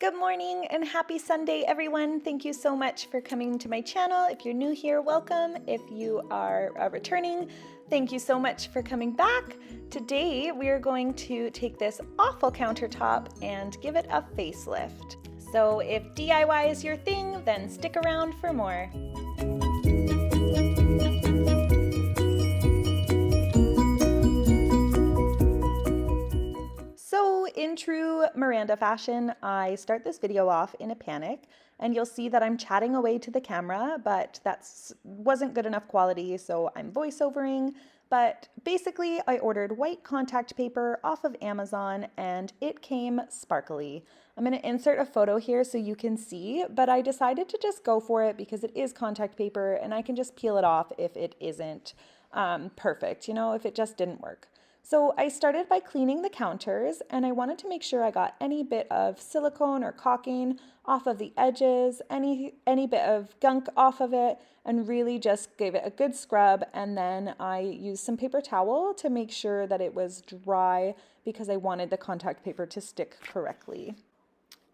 Good morning and happy Sunday, everyone. Thank you so much for coming to my channel. If you're new here, welcome. If you are returning, thank you so much for coming back. Today, we are going to take this awful countertop and give it a facelift. So if DIY is your thing, then stick around for more. So in true Miranda fashion, I start this video off in a panic, and you'll see that I'm chatting away to the camera, but that wasn't good enough quality, so I'm voiceovering. But basically, I ordered white contact paper off of Amazon, and it came sparkly. I'm going to insert a photo here so you can see, but I decided to just go for it because it is contact paper, and I can just peel it off if it isn't perfect, if it just didn't work. So I started by cleaning the counters, and I wanted to make sure I got any bit of silicone or caulking off of the edges, any bit of gunk off of it, and really just gave it a good scrub. And then I used some paper towel to make sure that it was dry because I wanted the contact paper to stick correctly.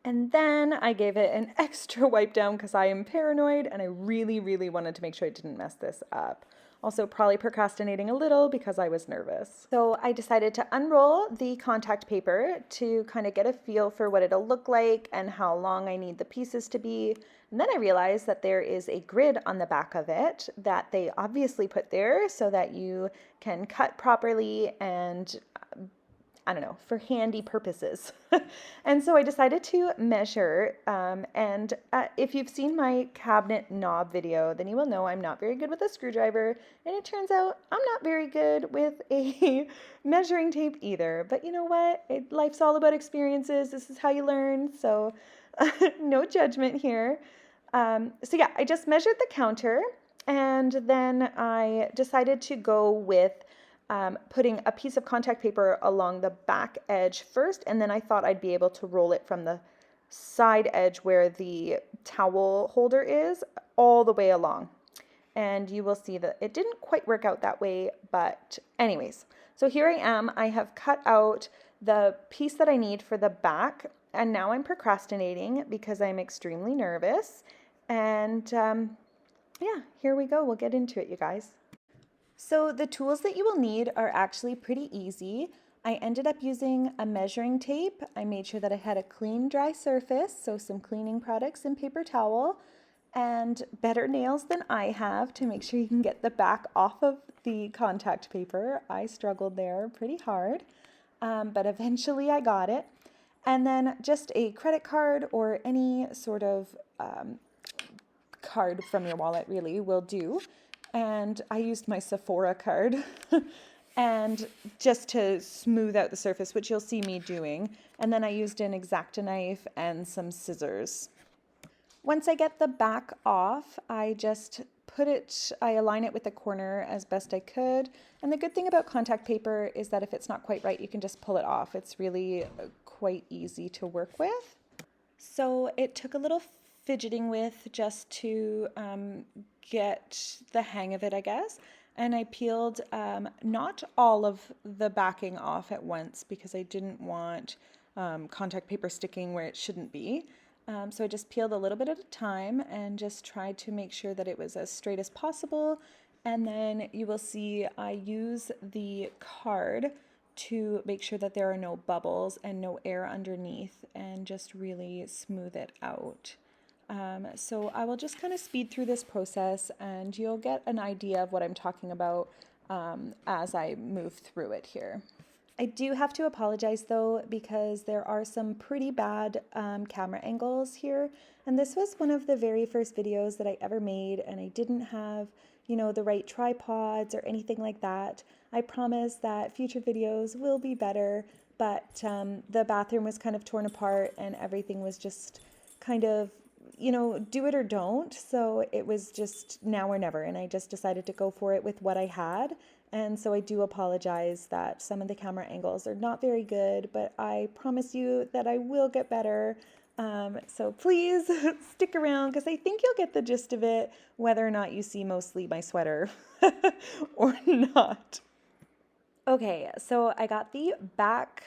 And then I gave it an extra wipe down because I am paranoid and I really, really wanted to make sure I didn't mess this up. Also probably procrastinating a little because I was nervous. So I decided to unroll the contact paper to kind of get a feel for what it'll look like and how long I need the pieces to be. And then I realized that there is a grid on the back of it that they obviously put there so that you can cut properly and I don't know, for handy purposes. And so I decided to measure, and if you've seen my cabinet knob video, then you will know I'm not very good with a screwdriver, and it turns out I'm not very good with a measuring tape either. But you know what? Life's all about experiences. This is how you learn, so no judgment here. So yeah, I just measured the counter, and then I decided to go with putting a piece of contact paper along the back edge first, and then I thought I'd be able to roll it from the side edge where the towel holder is all the way along. And you will see that it didn't quite work out that way, but anyways. So here I am. I have cut out the piece that I need for the back, and now I'm procrastinating because I'm extremely nervous. And yeah, here we go. We'll get into it, you guys. So the tools that you will need are actually pretty easy. I ended up using a measuring tape. I made sure that I had a clean, dry surface, so some cleaning products and paper towel, and better nails than I have to make sure you can get the back off of the contact paper. I struggled there pretty hard, but eventually I got it. And then just a credit card or any sort of card from your wallet really will do. And I used my Sephora card and just to smooth out the surface, which you'll see me doing. And then I used an X-Acto knife and some scissors. Once I get the back off, I align it with the corner as best I could. And the good thing about contact paper is that if it's not quite right, you can just pull it off. It's really quite easy to work with. So it took a little fidgeting with just to get the hang of it, I guess. And I peeled not all of the backing off at once because I didn't want contact paper sticking where it shouldn't be. So I just peeled a little bit at a time and just tried to make sure that it was as straight as possible. And then you will see I use the card to make sure that there are no bubbles and no air underneath and just really smooth it out. So I will just kind of speed through this process and you'll get an idea of what I'm talking about as I move through it here. I do have to apologize though because there are some pretty bad camera angles here, and this was one of the very first videos that I ever made, and I didn't have the right tripods or anything like that. I promise that future videos will be better, but the bathroom was kind of torn apart and everything was just kind of do it or don't. So it was just now or never. And I just decided to go for it with what I had. And so I do apologize that some of the camera angles are not very good, but I promise you that I will get better. So please stick around because I think you'll get the gist of it, whether or not you see mostly my sweater or not. Okay, so I got the back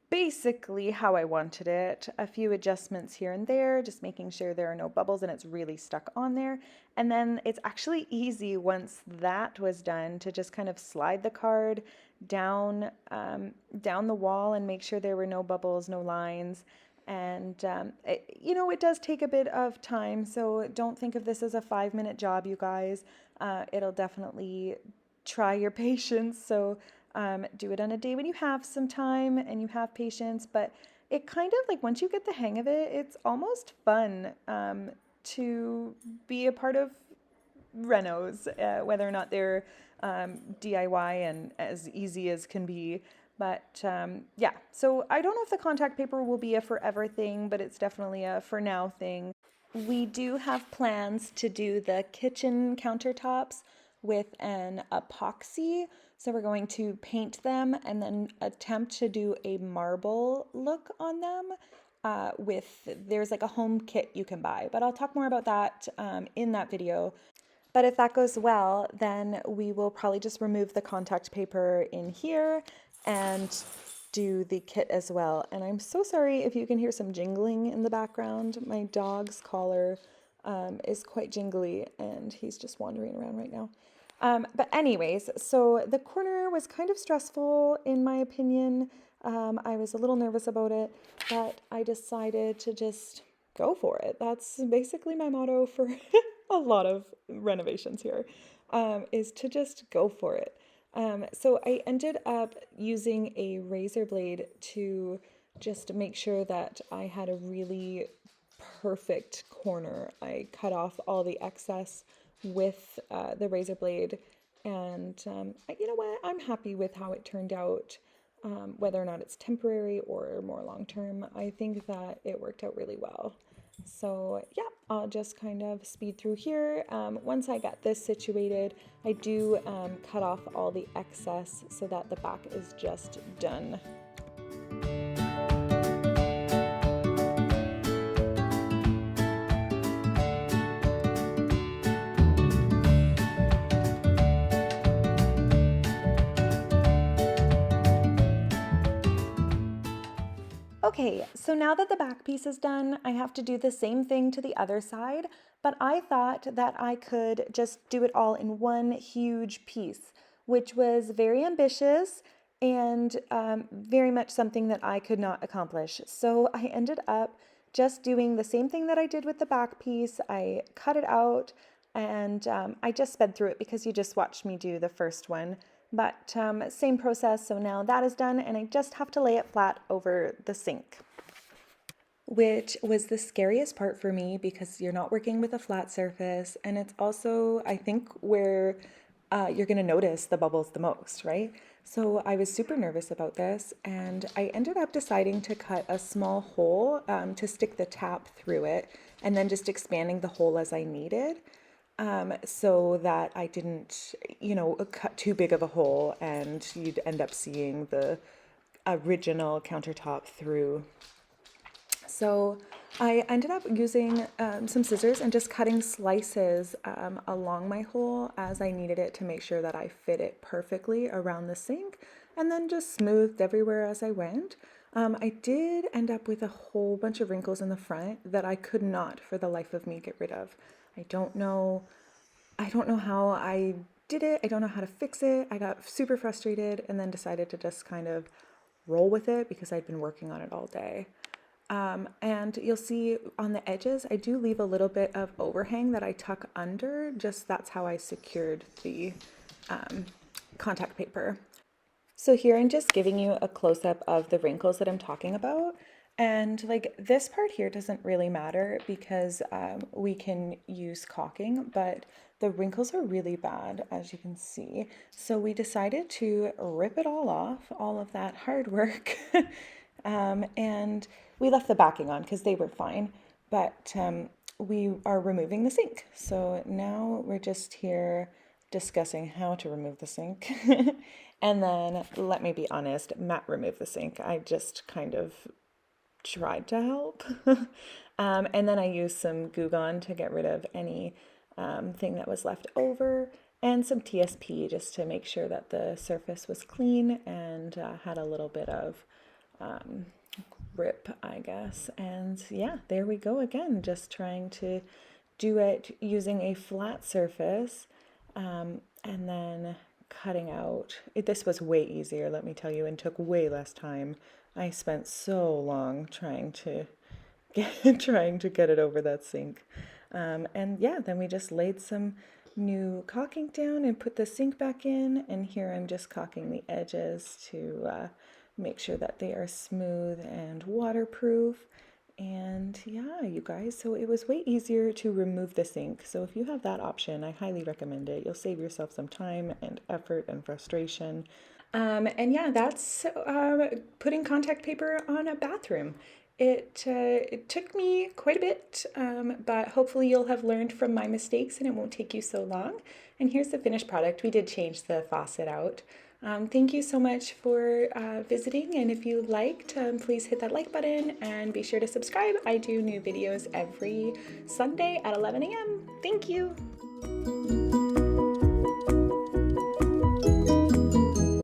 basically how I wanted it. A few adjustments here and there, just making sure there are no bubbles and it's really stuck on there. And then it's actually easy once that was done to just kind of slide the card down, down the wall and make sure there were no bubbles, no lines. And, it does take a bit of time, so don't think of this as a 5-minute job, you guys. It'll definitely try your patience. So do it on a day when you have some time and you have patience. But it kind of like once you get the hang of it, it's almost fun to be a part of renos, whether or not they're DIY and as easy as can be. But yeah, so I don't know if the contact paper will be a forever thing, but it's definitely a for now thing. We do have plans to do the kitchen countertops with an epoxy. So we're going to paint them and then attempt to do a marble look on them. There's like a home kit you can buy, but I'll talk more about that in that video. But if that goes well, then we will probably just remove the contact paper in here and do the kit as well. And I'm so sorry if you can hear some jingling in the background. My dog's collar is quite jingly and he's just wandering around right now. But anyways, so the corner was kind of stressful in my opinion. I was a little nervous about it, but I decided to just go for it. That's basically my motto for a lot of renovations here, is to just go for it. So I ended up using a razor blade to just make sure that I had a really perfect corner. I cut off all the excess with the razor blade, and you know what? I'm happy with how it turned out. Whether or not it's temporary or more long term, I think that it worked out really well. So yeah, I'll just kind of speed through here. Once I got this situated, I do cut off all the excess so that the back is just done. Okay, so now that the back piece is done, I have to do the same thing to the other side, but I thought that I could just do it all in one huge piece, which was very ambitious and very much something that I could not accomplish. So I ended up just doing the same thing that I did with the back piece. I cut it out and I just sped through it because you just watched me do the first one. But same process, so now that is done and I just have to lay it flat over the sink, which was the scariest part for me because you're not working with a flat surface, and it's also, I think, where you're gonna notice the bubbles the most, right? So I was super nervous about this, and I ended up deciding to cut a small hole to stick the tap through it, and then just expanding the hole as I needed. So that I didn't, cut too big of a hole and you'd end up seeing the original countertop through. So I ended up using some scissors and just cutting slices along my hole as I needed it to make sure that I fit it perfectly around the sink, and then just smoothed everywhere as I went. I did end up with a whole bunch of wrinkles in the front that I could not for the life of me get rid of. I don't know how I did it. I don't know how to fix it. I got super frustrated and then decided to just kind of roll with it because I'd been working on it all day. And you'll see on the edges, I do leave a little bit of overhang that I tuck under. Just that's how I secured the contact paper. So here I'm just giving you a close-up of the wrinkles that I'm talking about. And like this part here doesn't really matter because we can use caulking, but the wrinkles are really bad, as you can see. So we decided to rip it all off, all of that hard work. And we left the backing on because they were fine, but we are removing the sink. So now we're just here discussing how to remove the sink. And then, let me be honest, Matt removed the sink. I just kind of tried to help. And then I used some Goo Gone to get rid of any thing that was left over, and some TSP just to make sure that the surface was clean and had a little bit of grip, I guess. And yeah, there we go again, just trying to do it using a flat surface, and then cutting out. This was way easier, let me tell you, and took way less time. I spent so long trying to get it over that sink. And yeah, then we just laid some new caulking down and put the sink back in. And here I'm just caulking the edges to make sure that they are smooth and waterproof. And yeah, you guys, so it was way easier to remove the sink. So if you have that option, I highly recommend it. You'll save yourself some time and effort and frustration. And yeah, that's putting contact paper on a bathroom. It took me quite a bit, but hopefully you'll have learned from my mistakes and it won't take you so long. And here's the finished product. We did change the faucet out. Thank you so much for visiting, and if you liked, please hit that like button and be sure to subscribe. I do new videos every Sunday at 11 a.m. Thank you.